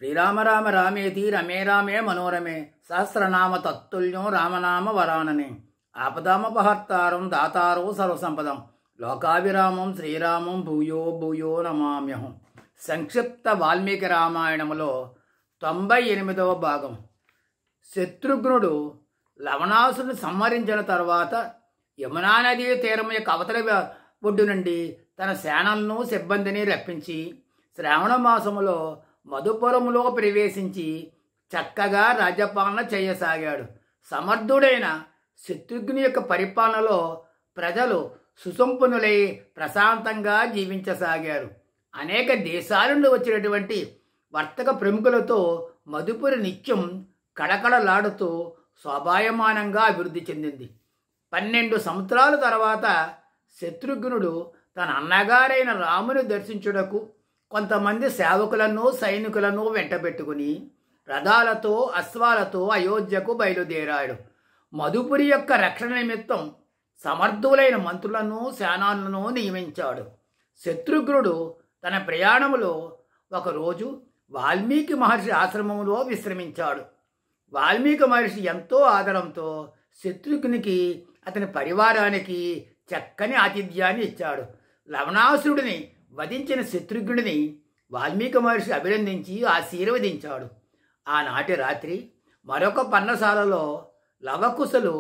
శ్రీరామ రామ రామేతి రమే రామే మనోరమే సహస్రనామ తత్తుల్యం రామనామ వరాననే ఆపదామపహర్తారం దాతారో సర్వసంపదం లోకాభిరామం శ్రీరామం భూయో భూయో నమామ్యహం. సంక్షిప్త వాల్మీకి రామాయణములో 98వ భాగం. శత్రుఘ్నుడు లవణాసుని సంహరించిన తర్వాత యమునా నదీ తీరం యొక్క అవతల ఒడ్డు నుండి తన సేనలను సిబ్బందిని రప్పించి శ్రావణ మాసములో మధుపురములో ప్రవేశించి చక్కగా రాజ్యపాలన చేయసాగాడు. సమర్థుడైన శత్రుఘ్ని యొక్క పరిపాలనలో ప్రజలు సుసంపన్నులై ప్రశాంతంగా జీవించసాగారు. అనేక దేశాల నుండి వచ్చినటువంటి వర్తక ప్రముఖులతో మధుపురి నిత్యం కడకడలాడుతూ శోభాయమానంగా అభివృద్ధి చెందింది. 12 సంవత్సరాల తర్వాత శత్రుఘ్నుడు తన అన్నగారైన రాముని దర్శించుటకు కొంతమంది సేవకులను సైనికులను వెంటబెట్టుకుని రథాలతో అశ్వాలతో అయోధ్యకు బయలుదేరాడు. మధుపురి యొక్క రక్షణ నిమిత్తం సమర్థులైన మంత్రులను సేనాలను నియమించాడు. శత్రుఘ్నుడు తన ప్రయాణములో ఒకరోజు వాల్మీకి మహర్షి ఆశ్రమంలో విశ్రమించాడు. వాల్మీకి మహర్షి ఎంతో ఆదరంతో శత్రుఘ్నికి అతని పరివారానికి చక్కని ఆతిథ్యాన్ని ఇచ్చాడు. లవణాసురుడిని వధించిన శత్రుఘ్నుడిని వాల్మీకి మహర్షి అభినందించి ఆశీర్వదించాడు. ఆనాటి రాత్రి మరొక పర్ణశాలలో లవకుశలు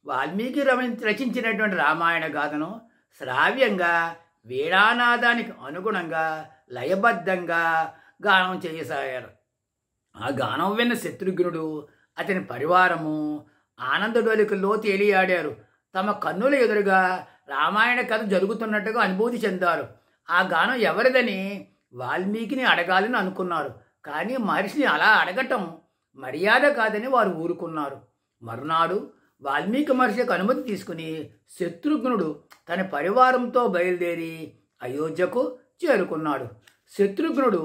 వాల్మీకి రచించినటువంటి రామాయణ గాథను శ్రావ్యంగా వీణానాదానికి అనుగుణంగా లయబద్ధంగా గానం చేయసాగారు. ఆ గానం విన్న శత్రుఘ్నుడు అతని పరివారము ఆనందడోలికల్లో తేలియాడారు. తమ కన్నుల ఎదురుగా రామాయణ కథ జరుగుతున్నట్టుగా అనుభూతి చెందారు. ఆ గానం ఎవరిదని వాల్మీకిని అడగాలని అనుకున్నారు. కానీ మహర్షిని అలా అడగటం మర్యాద కాదని వారు ఊరుకున్నారు. మరునాడు వాల్మీకి మహర్షికి అనుమతి తీసుకుని శత్రుఘ్నుడు తన పరివారంతో బయలుదేరి అయోధ్యకు చేరుకున్నాడు. శత్రుఘ్నుడు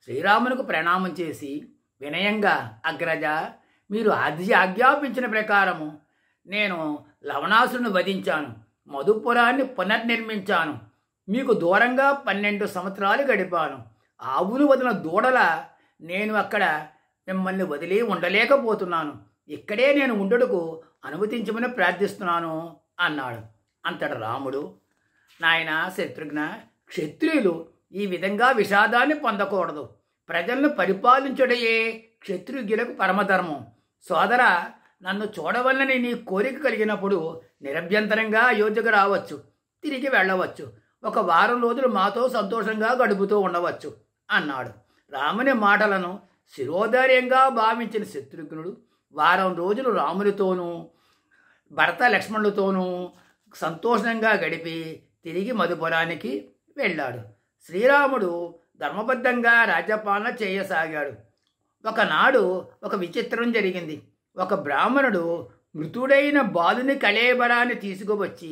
శ్రీరామునికి ప్రణామం చేసి వినయంగా, అగ్రజ, మీరు ఆజ్ఞాపించిన ప్రకారము నేను లవణాసురుని వధించాను, మధుపురాన్ని పునర్నిర్మించాను, మీకు దూరంగా 12 సంవత్సరాలు గడిపాను. ఆవును వదిలిన దూడల నేను అక్కడ మిమ్మల్ని వదిలి ఉండలేకపోతున్నాను. ఇక్కడే నేను ఉండుటకు అనుమతించమని ప్రార్థిస్తున్నాను అన్నాడు. అంతట రాముడు, నాయన శత్రుఘ్న, క్షత్రియులు ఈ విధంగా విషాదాన్ని పొందకూడదు. ప్రజలను పరిపాలించుటయే క్షత్రియులకు పరమధర్మం. సోదర, నన్ను చూడవల్లని నీ కోరిక కలిగినప్పుడు నిరభ్యంతరంగా అయోధ్యకు రావచ్చు, తిరిగి వెళ్ళవచ్చు. 1 వారం రోజులు మాతో సంతోషంగా గడుపుతూ ఉండవచ్చు అన్నాడు. రాముని మాటలను శిరోధార్యంగా భావించిన శత్రుఘ్నుడు వారం రోజులు రామునితోనూ భరత లక్ష్మణులతోనూ సంతోషంగా గడిపి తిరిగి మధుపురానికి వెళ్ళాడు. శ్రీరాముడు ధర్మబద్ధంగా రాజ్యపాలన చేయసాగాడు. ఒకనాడు ఒక విచిత్రం జరిగింది. ఒక బ్రాహ్మణుడు మృతుడైన బాలుని కళేబరాన్ని తీసుకువచ్చి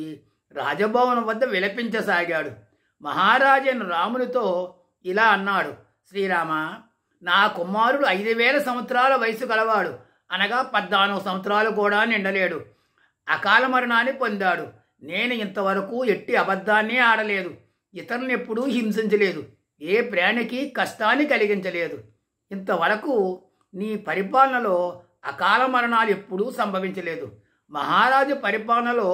రాజభవనం వద్ద విలపించసాగాడు. మహారాజైన రామునితో ఇలా అన్నాడు, శ్రీరామ, నా కుమారుడు 5000 సంవత్సరాల వయసు కలవాడు, అనగా 14 సంవత్సరాలు కూడా నిండలేడు. అకాల మరణాన్ని పొందాడు. నేను ఇంతవరకు ఎట్టి అబద్ధాన్ని ఆడలేదు, ఇతరులను ఎప్పుడూ హింసించలేదు, ఏ ప్రాణికి కష్టాన్ని కలిగించలేదు. ఇంతవరకు నీ పరిపాలనలో అకాల మరణాలు ఎప్పుడూ సంభవించలేదు. మహారాజు పరిపాలనలో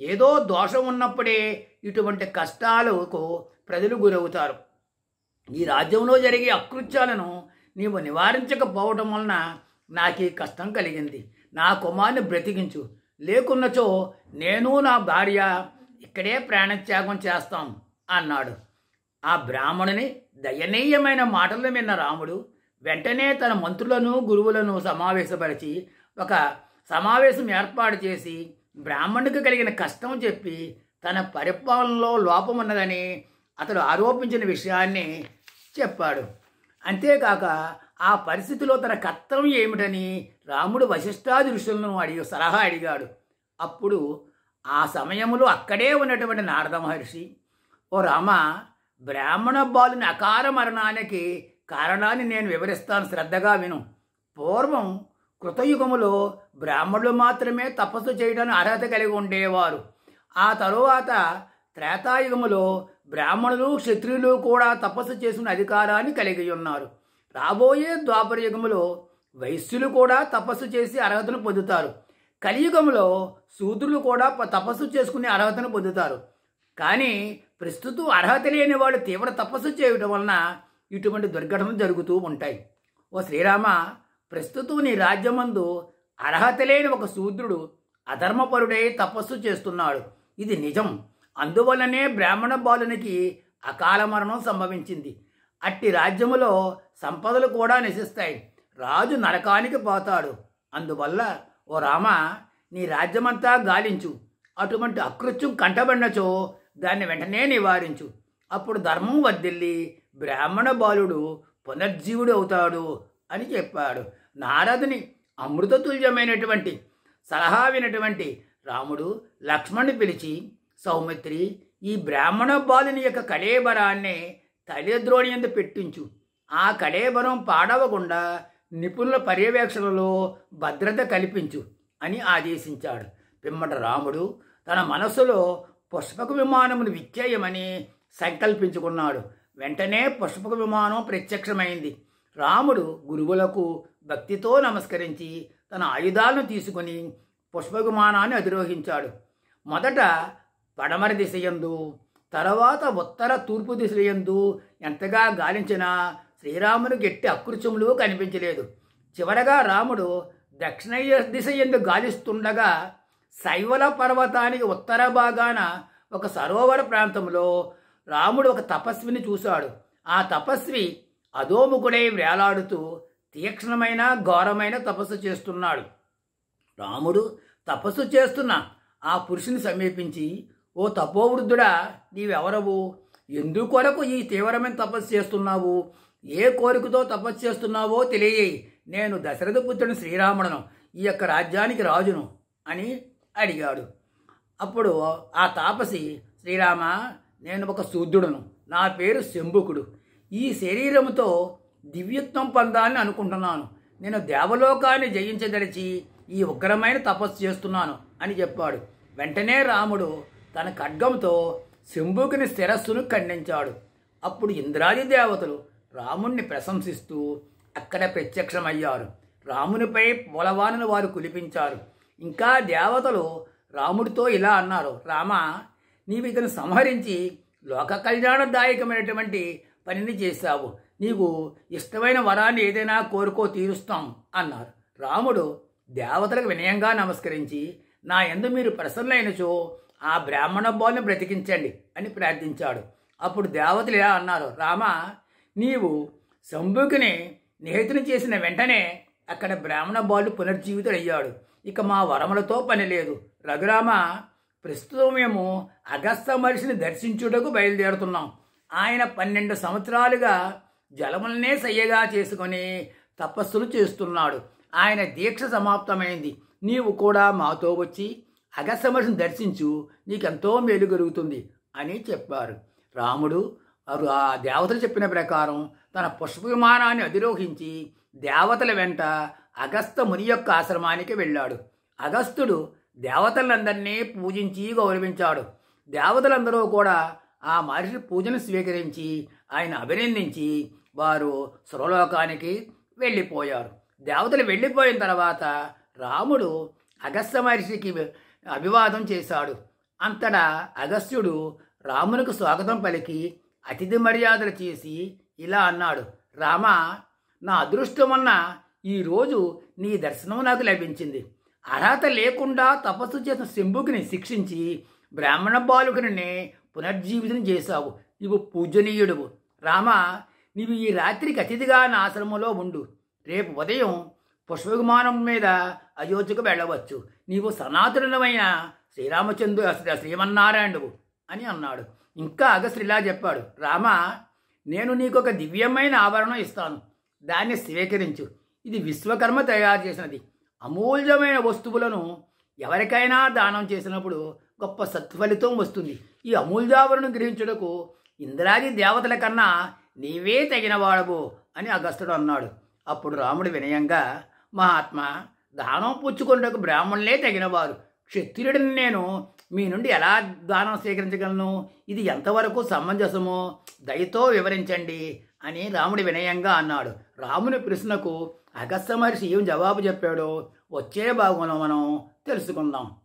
ఏదో దోషం ఉన్నప్పుడే ఇటువంటి కష్టాలకు ప్రజలు గురవుతారు. ఈ రాజ్యంలో జరిగే అకృత్యాలను నీవు నివారించకపోవడం వలన నాకు ఈ కష్టం కలిగింది. నా కుమారుని బ్రతికించు, లేకున్నచో నేను నా భార్య ఇక్కడే ప్రాణత్యాగం చేస్తాం అన్నాడు. ఆ బ్రాహ్మణుని దయనీయమైన మాటలు విన్న రాముడు వెంటనే తన మంత్రులను గురువులను సమావేశపరిచి ఒక సమావేశం ఏర్పాటు చేసి బ్రాహ్మణుడికి కలిగిన కష్టం చెప్పి తన పరిపాలనలో లోపం ఉన్నదని అతడు ఆరోపించిన విషయాన్ని చెప్పాడు. అంతేకాక ఆ పరిస్థితిలో తన కర్తవ్యం ఏమిటని రాముడు వశిష్ఠాది ఋషులను సలహా అడిగాడు. అప్పుడు ఆ సమయంలో అక్కడే ఉన్నటువంటి నారద మహర్షి, ఓ రామ, బ్రాహ్మణ బాలుని అకాల మరణానికి కారణాన్ని నేను వివరిస్తాను, శ్రద్ధగా విను. పూర్వం కృతయుగములో బ్రాహ్మణులు మాత్రమే తపస్సు చేయడానికి అర్హత కలిగి ఉండేవారు. ఆ తరువాత త్రేతాయుగములో బ్రాహ్మణులు క్షత్రియులు కూడా తపస్సు చేసిన అధికారాన్ని కలిగి ఉన్నారు. రాబోయే ద్వాపర యుగములో వైశ్యులు కూడా తపస్సు చేసి అర్హతను పొందుతారు. కలియుగంలో శూద్రులు కూడా తపస్సు చేసుకునే అర్హతను పొందుతారు. కానీ ప్రస్తుతం అర్హత లేని వాళ్ళు తీవ్ర తపస్సు చేయడం వలన ఇటువంటి దుర్ఘటనలు జరుగుతూ ఉంటాయి. ఓ శ్రీరామ, ప్రస్తుతం నీ రాజ్యమందు అర్హత లేని ఒక శూద్రుడు అధర్మపరుడై తపస్సు చేస్తున్నాడు. ఇది నిజం. అందువల్లనే బ్రాహ్మణ బాలునికి అకాల మరణం సంభవించింది. అట్టి రాజ్యములో సంపదలు కూడా నశిస్తాయి. రాజు నరకానికి పోతాడు. అందువల్ల ఓ రామ, నీ రాజ్యమంతా గాలించు. అటువంటి అకృత్యం కంటబడినచో దాన్ని వెంటనే నివారించు. అప్పుడు ధర్మం వర్ధిల్లి బ్రాహ్మణ బాలుడు పునర్జీవుడు అవుతాడు అని చెప్పాడు. నారదుని అమృతతుల్యమైనటువంటి సలహా వినటువంటి రాముడు లక్ష్మణ్ణి పిలిచి, సౌమిత్రి, ఈ బ్రాహ్మణ బాలుని యొక్క కళేబరాన్ని తల్లిద్రోణి యందు పెట్టించు. ఆ కళేబరం పాడవకుండా నిపుణుల పర్యవేక్షణలో భద్రత కల్పించు అని ఆదేశించాడు. పిమ్మట రాముడు తన మనస్సులో పుష్పక విమానమును విచ్చేయమని సంకల్పించుకున్నాడు. వెంటనే పుష్పక విమానం ప్రత్యక్షమైంది. రాముడు గురువులకు భక్తితో నమస్కరించి తన ఆయుధాలను తీసుకుని పుష్పక విమానాన్ని అధిరోహించాడు. మొదట పడమర దిశయందు, తర్వాత ఉత్తర తూర్పు దిశయందు ఎంతగా గాలించినా శ్రీరాముని గట్టి అకృత్యములు కనిపించలేదు. చివరగా రాముడు దక్షిణ దిశ యందు గాలిస్తుండగా శైవల పర్వతానికి ఉత్తర భాగాన ఒక సరోవర ప్రాంతంలో రాముడు ఒక తపస్విని చూశాడు. ఆ తపస్వి అధోముఖుడై వేలాడుతూ తీక్ష్ణమైన ఘోరమైన తపస్సు చేస్తున్నాడు. రాముడు తపస్సు చేస్తున్న ఆ పురుషుని సమీపించి, ఓ తపోవృద్ధుడా, నీవెవరవు? ఎందుకొరకు ఈ తీవ్రమైన తపస్సు చేస్తున్నావు? ఏ కోరికతో తపస్సు చేస్తున్నావో తెలియజేయి. నేను దశరథ పుత్రుని శ్రీరాముడను, ఈ యొక్క రాజ్యానికి రాజును అని అడిగాడు. అప్పుడు ఆ తాపసి, శ్రీరామ, నేను ఒక శూద్రుడును, నా పేరు శంభుకుడు. ఈ శరీరంతో దివ్యత్వం పొందాలని అనుకుంటున్నాను. నేను దేవలోకాన్ని జయించదలిచి ఈ ఉగ్రమైన తపస్సు చేస్తున్నాను అని చెప్పాడు. వెంటనే రాముడు తన ఖడ్గంతో శంభుకుని శిరస్సును ఖండించాడు. అప్పుడు ఇంద్రాది దేవతలు రాముణ్ణి ప్రశంసిస్తూ అక్కడ ప్రత్యక్షమయ్యారు. రామునిపై పూలవానను వారు కులిపించారు. ఇంకా దేవతలు రాముడితో ఇలా అన్నారు, రామ, నీవు ఇతను సంహరించి లోక కళ్యాణదాయకమైనటువంటి పనిని చేశావు. నీకు ఇష్టమైన వరాన్ని ఏదైనా కోరుకో, తీరుస్తాం అన్నారు. రాముడు దేవతలకు వినయంగా నమస్కరించి, నా యందు మీరు ప్రసన్నైనచో ఆ బ్రాహ్మణ బాలుని బ్రతికించండి అని ప్రార్థించాడు. అప్పుడు దేవతలు ఇలా అన్నారు, రామ, నీవు శంభుకుని నిహితుని చేసిన వెంటనే అక్కడ బ్రాహ్మణ బాలుడు పునర్జీవితుడయ్యాడు. ఇక మా వరములతో పని లేదు. రఘురామ, ప్రస్తుతం మేము అగస్త్య మహర్షిని దర్శించుటకు బయలుదేరుతున్నాం. ఆయన 12 సంవత్సరాలుగా జలములనే సయ్యగా చేసుకొని తపస్సులు చేస్తున్నాడు. ఆయన దీక్ష సమాప్తమైంది. నీవు కూడా మాతో వచ్చి అగస్త్య మహర్షిని దర్శించు, నీకెంతో మేలు కలుగుతుంది అని చెప్పారు. రాముడు ఆ దేవతలు చెప్పిన ప్రకారం తన పుష్ప విమానాన్ని అధిరోహించి దేవతల వెంట అగస్త్య ముని యొక్క ఆశ్రమానికి వెళ్ళాడు. అగస్త్యుడు దేవతలందరినీ పూజించి గౌరవించాడు. దేవతలందరూ కూడా ఆ మహర్షి పూజను స్వీకరించి ఆయన అభినందించి వారు సురలోకానికి వెళ్ళిపోయారు. దేవతలు వెళ్ళిపోయిన తర్వాత రాముడు అగస్త్య మహర్షికి అభివాదం చేశాడు. అంతటా అగస్త్యుడు రామునికి స్వాగతం పలికి అతిథి మర్యాదలు చేసి ఇలా అన్నాడు, రామ, నా అదృష్టం వలన ఈరోజు నీ దర్శనం నాకు లభించింది. అర్హత లేకుండా తపస్సు చేసిన శంభుకిని శిక్షించి బ్రాహ్మణ బాలుకుని పునర్జీవితం చేశావు. నీవు పూజనీయుడువు. రామ, నీవు ఈ రాత్రికి అతిథిగా నా ఆశ్రమంలో ఉండు. రేపు ఉదయం పుష్పవిమానం మీద అయోధ్యకు వెళ్ళవచ్చు. నీవు సనాతనమైన శ్రీమన్నారాయణుడు అని అన్నాడు. ఇంకా అగస్త్యుడు ఇలా చెప్పాడు, రామ, నేను నీకు ఒక దివ్యమైన ఆభరణం ఇస్తాను. దాన్ని స్వీకరించు. ఇది విశ్వకర్మ తయారు చేసినది. అమూల్యమైన వస్తువులను ఎవరికైనా దానం చేసినప్పుడు గొప్ప సత్ఫలితం వస్తుంది. ఈ అమూల్యాభరణం గ్రహించుటకు ఇంద్రాది దేవతల కన్నా నీవే తగినవాడవు అని అగస్త్యుడు అన్నాడు. అప్పుడు రాముడు వినయంగా, మహాత్మా, దానం పుచ్చుకొనుటకు బ్రాహ్మణులే తగినవారు. క్షత్రియుడిని నేను మీ నుండి ఎలా దానం స్వీకరించగలను? ఇది ఎంతవరకు సమంజసమో దయతో వివరించండి అని రాముడు వినయంగా అన్నాడు. రాముని ప్రశ్నకు అగస్త్య మహర్షి ఏం జవాబు చెప్పాడో వచ్చే భాగంలో మనం తెలుసుకుందాం.